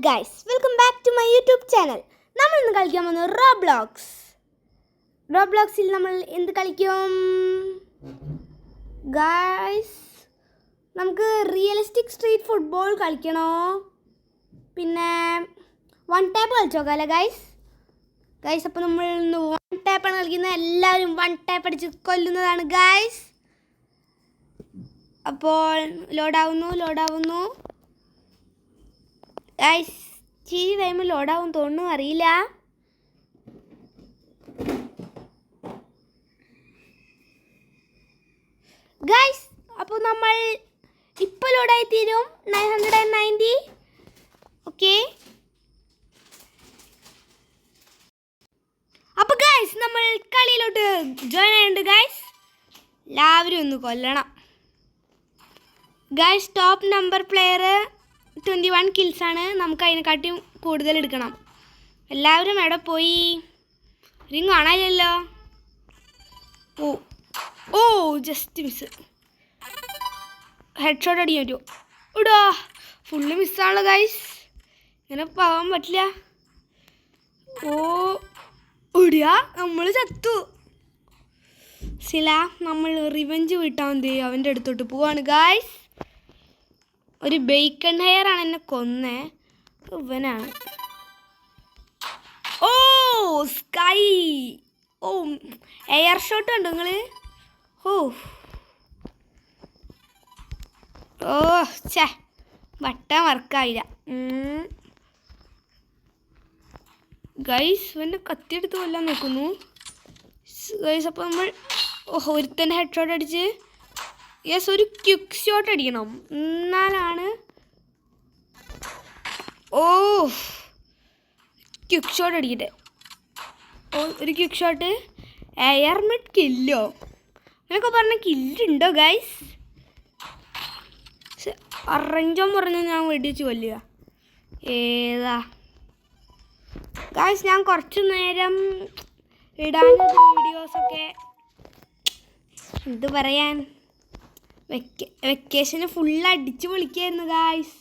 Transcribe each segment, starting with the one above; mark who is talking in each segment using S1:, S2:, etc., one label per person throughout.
S1: guys, welcome back to my YouTube channel. നമ്മൾ ഇന്ന് കളിക്കാൻ പോകുന്നത് റോബ്ലോക്സ്. റോബ്ലോക്സിൽ നമ്മൾ എന്ത് കളിക്കും ഗൈസ്? നമുക്ക് റിയലിസ്റ്റിക് സ്ട്രീറ്റ് ഫുട്ബോൾ കളിക്കണോ? പിന്നെ വൺ ടാപ്പ് കളിച്ചോക്കാല്ലേ ഗൈസ്? അപ്പോൾ നമ്മൾ ഇന്ന് വൺ ടാപ്പാണ് കളിക്കുന്നത്. എല്ലാവരും വൺ ടാപ്പ് അടിച്ച് കൊല്ലുന്നതാണ് ഗൈസ്. അപ്പോൾ ലോഡാവുന്നു ഗൈസ്. ഈ ടൈമിൽ ലോഡാവും തോന്നുന്നു, അറിയില്ല. ഗൈസ് അപ്പോൾ നമ്മൾ ഇപ്പോൾ ലോഡായി തീരും. 990. ഓക്കെ, അപ്പോൾ ഗൈസ് നമ്മൾ കളിയിലോട്ട് ജോയിൻ ആയിട്ടുണ്ട് ഗൈസ്. എല്ലാവരും ഒന്ന് കൊല്ലണം ഗൈസ്. Top number player 21 കിൽസാണ്. നമുക്ക് അതിനെക്കാട്ടിയും കൂടുതൽ എടുക്കണം. എല്ലാവരും എവിടെ പോയി? റിങ് കാണാനില്ലല്ലോ. ഓ ജസ്റ്റ് മിസ്. ഹെഡ് ഷോട്ട് അടിക്കാൻ പറ്റുമോ? ഇടാ, ഫുള്ള് മിസ്സാണല്ലോ ഗൈസ്. ഇങ്ങനെ പോകാൻ പറ്റില്ല. ഇടിയാ, നമ്മൾ ചത്തു. നമ്മൾ റിവെഞ്ച് വീട്ടാൻ മതി. അവൻ്റെ അടുത്തോട്ട് പോവാണ് ഗൈസ്. ഒരു ബേക്കൺ ഹെയർ ആണ് എന്നെ കൊന്നേ. ഇവനാണ്. ഓ സ്കൈ. എയർ ഷോട്ട് കണ്ടോ നിങ്ങൾ? ഛേ, വട്ടം വർക്കായില്ല ഗൈസ്. ഇവൻ്റെ കത്തിയെടുത്ത് കൊല്ലാൻ നോക്കുന്നു ഗൈസ്. അപ്പോൾ നമ്മൾ ഒരുത്തന്നെ ഹെഡ് ഷോട്ട് അടിച്ച് ഒരു ക്വിക്ക് ഷോട്ട് അടിക്കണം, എന്നാലാണ്. ക്വിക്ക് ഷോട്ട് അടിക്കട്ടെ. ഒരു ക്വിക്ക് ഷോട്ട്. എയർ മിഡ് കില്ലോ എന്നൊക്കെ പറഞ്ഞ കില്ലുണ്ടോ ഗൈസ്? അറഞ്ചോ പറഞ്ഞു ഞാൻ വെടിച്ച് കൊല്ലുക. ഏതാ ഗൈസ്, ഞാൻ കുറച്ച് നേരം ഇടാനൊരു വീഡിയോസൊക്കെ എന്ത് പറയാൻ, വെക്കേഷന് ഫുള്ള് അടിച്ച് പൊളിക്കായിരുന്നു ഗായ്സ്.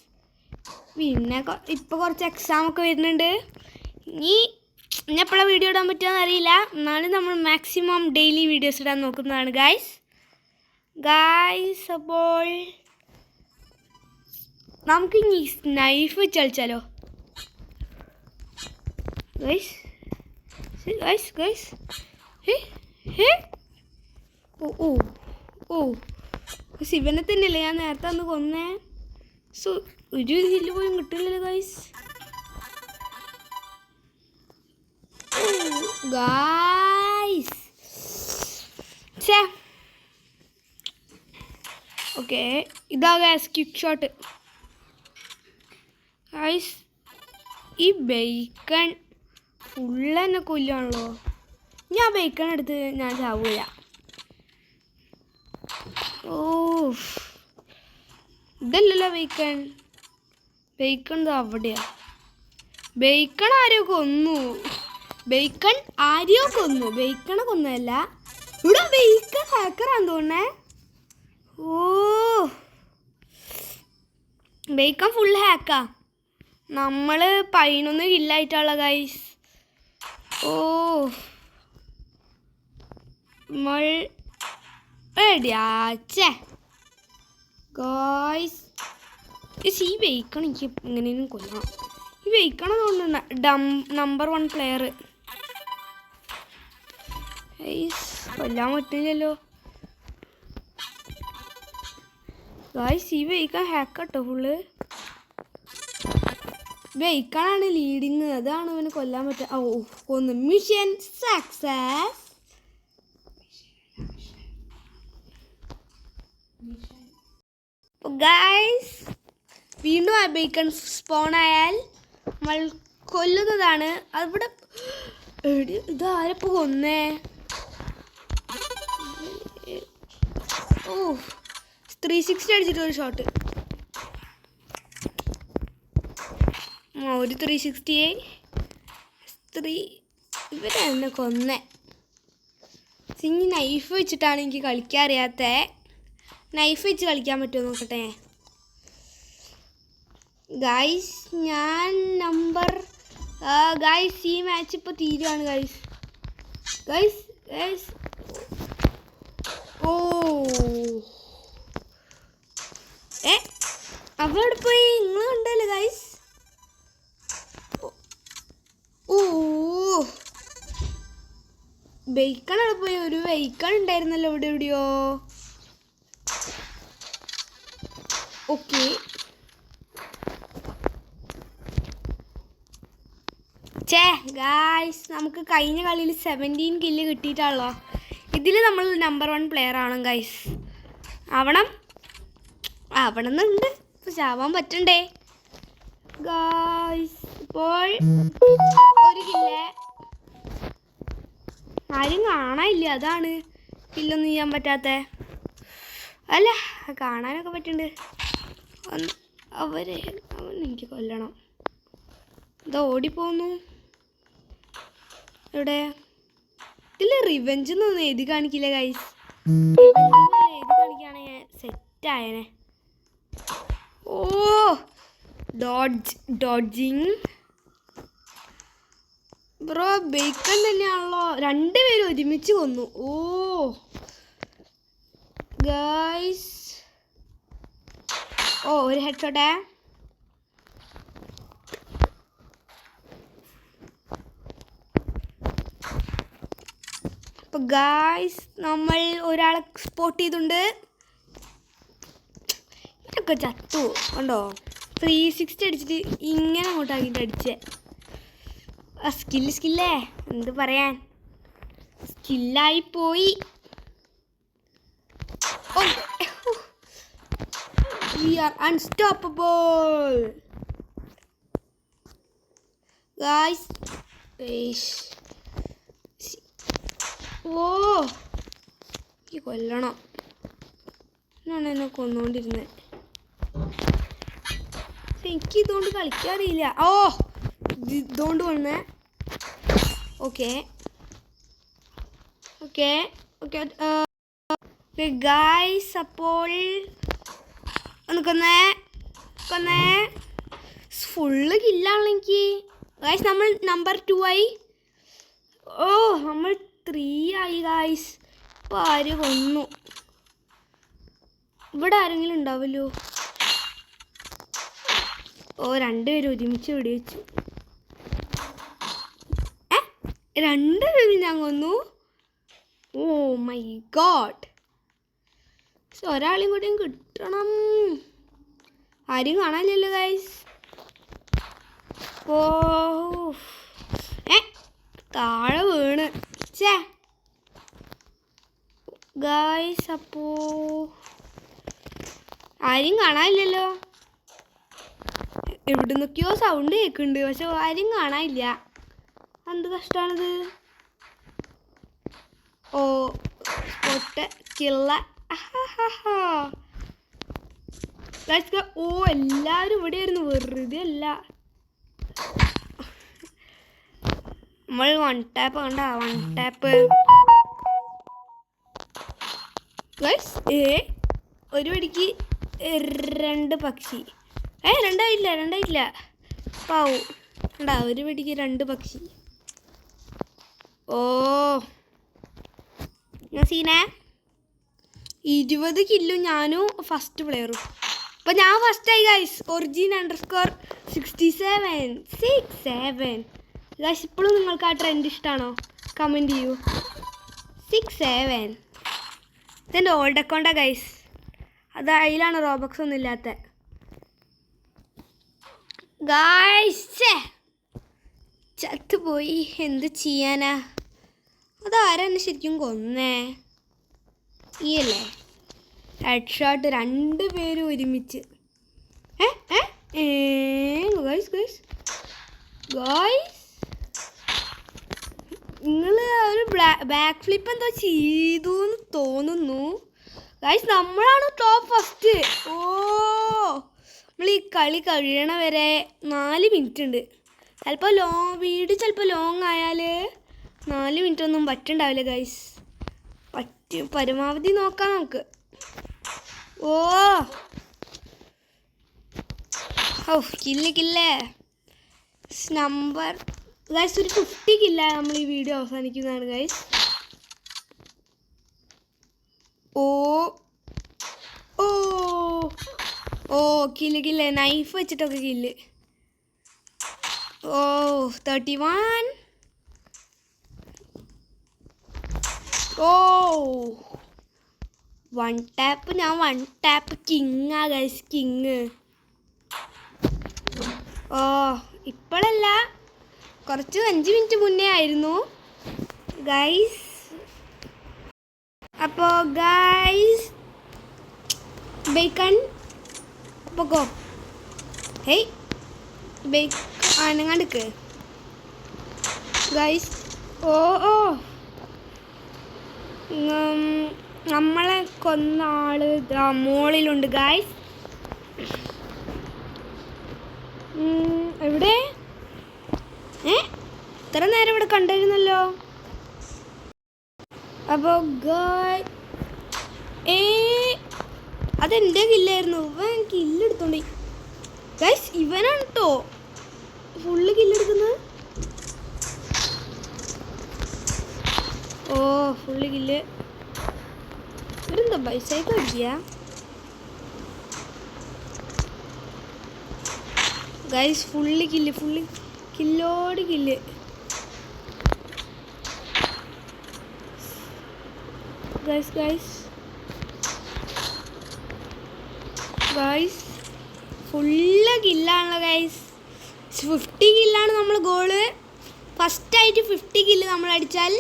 S1: പിന്നെ ഇപ്പോൾ കുറച്ച് എക്സാമൊക്കെ വരുന്നുണ്ട്. ഇനി എപ്പോഴാണ് വീഡിയോ ഇടാൻ പറ്റുമെന്ന് അറിയില്ല. എന്നാലും നമ്മൾ മാക്സിമം ഡെയിലി വീഡിയോസ് ഇടാൻ നോക്കുന്നതാണ് ഗായ്സ്. അപ്പോൾ നമുക്ക് ഇനി നൈഫ് വെച്ച് കളിച്ചാലോ ഗൈസ്? ശിവനെ തന്നെയല്ലേ ഞാൻ നേരത്തെ അന്ന് കൊന്നേ. ഒരു ഹില്ല് പോലും കിട്ടില്ലല്ലോ ഗൈസ്. ഓക്കെ, ഇതാ ഗൈസ് ക്വിക്ക് ഷോട്ട്. ഗൈസ് ഈ ബേക്കൺ ഫുള്ള് തന്നെ കൊല്ലാണല്ലോ. ഞാൻ ബേക്കൺ എടുത്ത് ഞാൻ ചാവൂല. ഇതല്ലല്ലോ ബേക്കൺ. അവിടെയാ ബേക്കൺ. ആരെയോ കൊന്നു. ബേക്കണെ കൊന്നതല്ല. ഇവിടെ ബേക്കൺ ഹാക്കറാന്ന് തോന്നേ. ബേക്കൺ ഫുൾ ഹാക്കാ. നമ്മൾ 11 കില്ലായിട്ടുള്ള ഗൈസ്. ഗോയ്സ്, ഈ ബേക്കൺ എനിക്ക് എങ്ങനെയും കൊല്ലണം. ഈ ബേക്കണ തോന്നുന്നു നമ്പർ 1 പ്ലെയർ. കൊല്ലാൻ പറ്റില്ലല്ലോ ഗായ്സ്. ഈ ബേക്കൺ ഹാക്കട്ടോ ഫുള്ള്. ബേക്കണാണ് ലീഡിങ്. അതാണ് അവന് കൊല്ലാൻ പറ്റുക. കൊന്നു. Mission success. ഗൈസ് വീണ്ടും ആ ബേക്കൺ സ്പോൺ ആയാൽ നമ്മൾ കൊല്ലുന്നതാണ്. അവിടെ ഇതാരപ്പോൾ കൊന്നേ? 360 അടിച്ചിട്ട് ഒരു ഷോട്ട്. ഒരു 360 ഇവരെന്നെ കൊന്നേ. ഇനി നൈഫ് വെച്ചിട്ടാണ് എനിക്ക് കളിക്കാൻ അറിയാത്തത്. നൈഫ് വെച്ച് കളിക്കാൻ പറ്റുമോ നോക്കട്ടെ. ഗൈസ് ഞാൻ നമ്പർ ഗൈസ് ഈ മാച്ച് ഇപ്പോൾ തീരുവാണ് ഗൈസ്. ഗൈസ് ഗൈസ് ഓ അവിടെ പോയി നിങ്ങൾ കണ്ടല്ലേ ഗൈസ്. ഓ ബേക്കൺ അവിടെ പോയി. ഒരു വെഹിക്കൺ ഉണ്ടായിരുന്നല്ലോ ഇവിടെ എവിടെയോ. ഓക്കെ ഗായ്സ് നമുക്ക് കഴിഞ്ഞ കളിയിൽ 17 കില്ല് കിട്ടിയിട്ടാണല്ലോ. ഇതിൽ നമ്മൾ നമ്പർ 1 പ്ലെയർ ആണ് ഗൈസ്. ആവണമെന്നുണ്ട്, പക്ഷെ ആവാൻ പറ്റണ്ടേ ഗായ്സ്. ഇപ്പോൾ 1 കില്ല് ആരും കാണാനില്ല, അതാണ് കില്ലൊന്നും ചെയ്യാൻ പറ്റാത്ത. അല്ല കാണാനൊക്കെ പറ്റുന്നുണ്ട്. അവൻ എനിക്ക് കൊല്ലണം. ഇതാ ഓടിപ്പോന്നു. ഇവിടെ ഇതിൽ റിവെഞ്ച് എന്നൊന്നും എഴുതി കാണിക്കില്ല ഗൈസ്. എഴുതി കാണിക്കുകയാണെങ്കിൽ സെറ്റായനെ. ഓ ഡോഡ്ജിങ് ബ്രോ. ബേക്കൺ തന്നെയാണല്ലോ. 2 പേരും ഒരുമിച്ച് കൊന്നു. ഓ ഗൈസ്. ഓ ഒരു ഹെഡ് ഷോട്ടേ. അപ്പോൾ ഗായ്സ് നമ്മൾ ഒരാളെ സ്പോട്ട് ചെയ്തിട്ടുണ്ട്. ഇതൊക്കെ ചത്തു കണ്ടോ. 360 അടിച്ചിട്ട് ഇങ്ങനെ അങ്ങോട്ടാക്കിയിട്ട് അടിച്ചേ. സ്കില്ലേ എന്ത് പറയാൻ, സ്കില്ലായി പോയി. We are unstoppable guys. ഓ ഈ കൊല്ലണം എന്നാണ് എന്നെ കൊന്നുകൊണ്ടിരുന്നത്. എനിക്ക് ഇതുകൊണ്ട് കളിക്കാറിയില്ല. ഓ ഇതുകൊണ്ട് വന്നേ. Okay okay okay okay guys. അപ്പോൾ കൊന്നേ ഫുള്ള് കില്ലാണ് എനിക്ക് ഗായ്സ്. നമ്മൾ നമ്പർ 2 ആയി. ഓ നമ്മൾ 3 ആയി ഗായ്സ്. ഇപ്പോൾ ആര് കൊന്നു? ഇവിടെ ആരെങ്കിലും ഉണ്ടാവുമല്ലോ. ഓ 2 പേരും ഒരുമിച്ച് വെടിവെച്ചു. 2 പേരും ഞാൻ കൊന്നു. Oh my God. ഒരാളെയും കൂടെയും കിട്ടണം. ആരും കാണാനില്ലല്ലോ ഗൈസ്. ഓ താഴെ വീണ് ഗൈസ്. അപ്പോ ആരും കാണാനില്ലല്ലോ. എവിടെ നിന്നൊക്കെയോ സൗണ്ട് കേൾക്കുന്നുണ്ട്, പക്ഷെ ആരും കാണാനില്ല. എന്ത് കഷ്ടമാണിത്. ഓ സ്പോട്ട് കിള്ള. ഓ എല്ലാവരും ഇവിടെയായിരുന്നു, വെറുതെ അല്ല. നമ്മൾ 1 ടാപ്പ് കണ്ട 1 ടാപ്പ് ഒരു വെടിക്ക് 2 പക്ഷി. രണ്ടായില്ല പാവു കണ്ടാ. ഒരു വെടിക്ക് 2 പക്ഷി. ഓ ഞാൻ സീനേ 20 കില്ലും ഞാനും ഫസ്റ്റ് പ്ലെയറും. അപ്പോൾ ഞാൻ ഫസ്റ്റായി ഗൈസ്. origin_67 guys. ഇപ്പോഴും നിങ്ങൾക്ക് ആ ട്രെൻഡ് ഇഷ്ടമാണോ? കമൻറ്റ് ചെയ്യൂ. 67 ഇതെൻ്റെ ഓൾഡ് അക്കൗണ്ടാണ് ഗൈസ്. അത് അതിലാണ് റോബക്സ് ഒന്നും ഇല്ലാത്ത ഗൈസ്. ചത്തുപോയി, എന്ത് ചെയ്യാനാ. അതാരെന്നെ ശരിക്കും കൊന്നേ? ഈ അല്ലേ ഹെഡ് ഷോട്ട്. 2 പേരും ഒരുമിച്ച്. ഗൈസ് നിങ്ങൾ ഒരു ബാക്ക് ഫ്ലിപ്പ് എന്തോ ചെയ്തു എന്ന് തോന്നുന്നു ഗൈസ്. നമ്മളാണ് ടോപ്പ് ഫസ്റ്റ്. ഓ നമ്മൾ ഈ കളി കഴിയണ വരെ 4 മിനിറ്റ് ഉണ്ട്. ചിലപ്പോൾ വീഡിയോ ചിലപ്പോൾ ലോങ് ആയാൽ 4 മിനിറ്റ് ഒന്നും പറ്റുണ്ടാവില്ല ഗൈസ്. പരമാവധി നോക്കാം നമുക്ക്. ഓ ഓ കില്ലേ നമ്പർ ഗൈസ്. ഒരു 50 കില്ല നമ്മൾ ഈ വീഡിയോ അവസാനിക്കുന്നതാണ് ഗൈസ്. ഓ ഓ ഓ കില്ലേ നൈഫ് വെച്ചിട്ടൊക്കെ കില്ല്. ഓ 31. ഓ 1 ടാപ്പ്. ഞാൻ 1 ടാപ്പ് കിങ്ങാ ഗൈസ്, കിങ്. ഓ ഇപ്പോഴല്ല, കുറച്ച് 5 മിനിറ്റ് മുന്നേ ആയിരുന്നു ഗൈസ്. അപ്പോൾ ഗൈസ് ബേക്കൺ പൊക്കോ. ഹേയ് ആനങ്ങാണ്ടിക്ക് ഗൈസ്. ഓ ഓ നമ്മളെ കൊന്ന ആള് മോളിലുണ്ട് ഗൈസ്. എവിടെ? ഇത്ര നേരം ഇവിടെ കണ്ടിരുന്നല്ലോ. അപ്പോൾ അതെൻ്റെ കില്ലായിരുന്നു. ഇവൻ കില്ലെടുത്തോണ്ടി ഗൈസ്. ഇവനാണ് കേട്ടോ ഫുള്ള് കില്ലെടുക്കുന്നത്. ഓ ഫുള്ള് കില്ല്. ഇവരെന്താ ബൈസൈക്കിൾ അടിക്കുക ഗൈസ്? ഫുള്ള് കില്ലോട് കില്ല്. ഗൈസ് ഫുള്ള് കില്ലാണല്ലോ ഗൈസ്. 50 കില്ലാണ് നമ്മൾ ഗോള്. ഫസ്റ്റായിട്ട് 50 കില്ല് നമ്മൾ അടിച്ചാൽ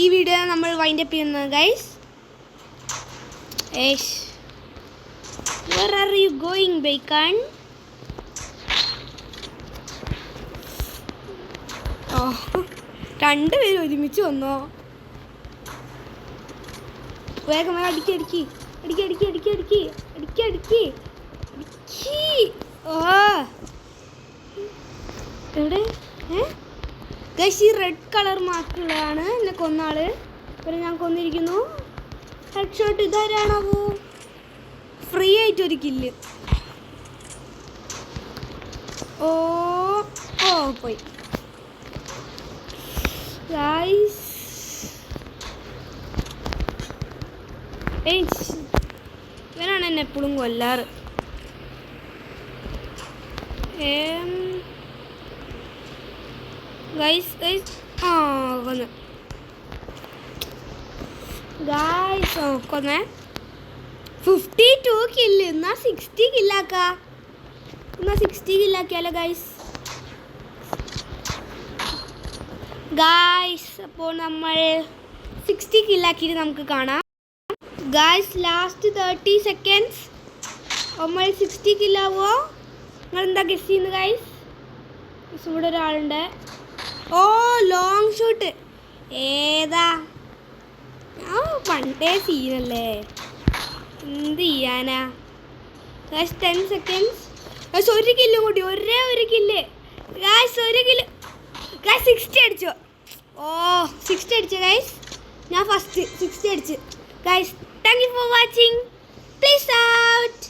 S1: ഈ വീഡിയോ നമ്മൾ വൈൻഡപ്പ് ചെയ്യുന്നത് guys. Where are you going, Bacon? രണ്ടുപേരും ഒരുമിച്ച് വന്നോ? വേഗം അടിക്കി. എവിടെ? ഗൈസ് ഈ റെഡ് കളർ മാർക്കുള്ളതാണ് എന്നെ കൊന്നാള്. ഇവരെ ഞാൻ കൊന്നിരിക്കുന്നു. Head shot. ഇതാരാണാവോ? ഫ്രീ ആയിട്ട് ഒരു കില്ല്. ഓ പോയി ഗൈസ്. ഇവനാണ് എന്നെ എപ്പോഴും കൊല്ലാറ്. ഗൈസ് കൊന്നു ഗൈസ്. കൊന്നേ 52 കില്ല്. എന്നാ 60 കില്ലാക്കിയാലോ ഗൈസ്. അപ്പോൾ നമ്മൾ 60 കില്ലാക്കിയിട്ട് നമുക്ക് കാണാം ഗൈസ്. ലാസ്റ്റ് 30 സെക്കൻഡ്സ് നമ്മൾ 60 കില്ലാവോ? നിങ്ങളെന്താ ഗസ് ചെയ്യുന്നത് ഗൈസ്? ഇവിടെ ഒരാളുണ്ട്. ഓ ലോങ് ഷോട്ട്. ഏതാ? പണ്ടേ സീനല്ലേ, എന്ത് ചെയ്യാനാ ഗൈസ്. 10 സെക്കൻഡ്സ്. ഒരു കില്ല് കൂടി, ഒരു കില്ല് ഗൈസ്. ഒരു കില്ല് ഗൈസ്. 60 അടിച്ചോ? ഓ 60 അടിച്ചു ഗൈസ്. ഞാൻ ഫസ്റ്റ് 60 അടിച്ചു guys. Thank you for watching. Please out.